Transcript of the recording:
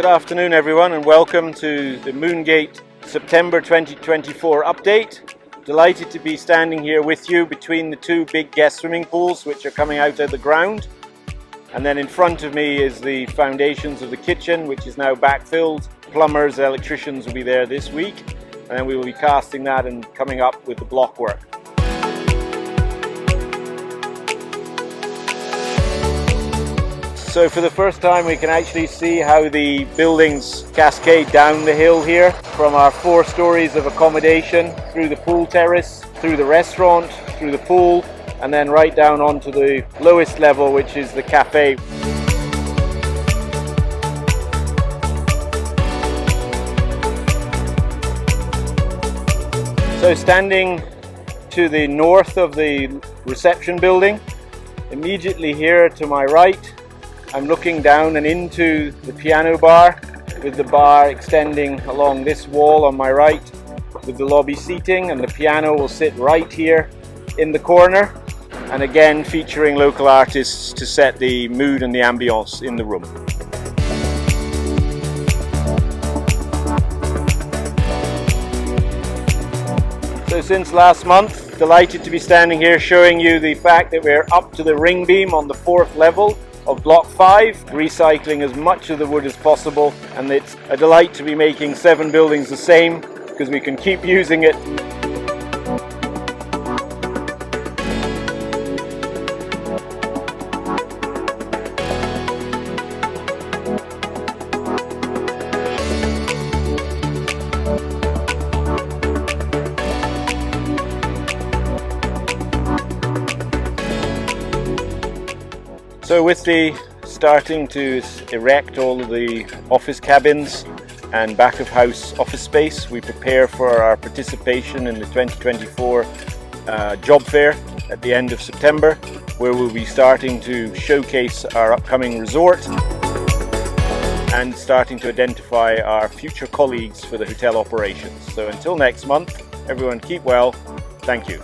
Good afternoon everyone and welcome to the Moongate September 2024 update. Delighted to be standing here with you between the two big guest swimming pools which are coming out of the ground. And then in front of me is the foundations of the kitchen, which is now backfilled. Plumbers, electricians will be there this week, and then we will be casting that and coming up with the block work. So for the first time we can actually see how the buildings cascade down the hill here from our 4 stories of accommodation through the pool terrace, through the restaurant, through the pool, and then right down onto the lowest level, which is the cafe. So standing to the north of the reception building, immediately here to my right, I'm looking down and into the piano bar, with the bar extending along this wall on my right, with the lobby seating, and the piano will sit right here in the corner, and again featuring local artists to set the mood and the ambience in the room. So since last month, delighted to be standing here showing you the fact that we're up to the ring beam on the 4th level of block 5, recycling as much of the wood as possible, and it's a delight to be making 7 buildings the same because we can keep using it. So with the starting to erect all of the office cabins and back of house office space, we prepare for our participation in the 2024 job fair at the end of September, where we'll be starting to showcase our upcoming resort and starting to identify our future colleagues for the hotel operations. So until next month, everyone keep well. Thank you.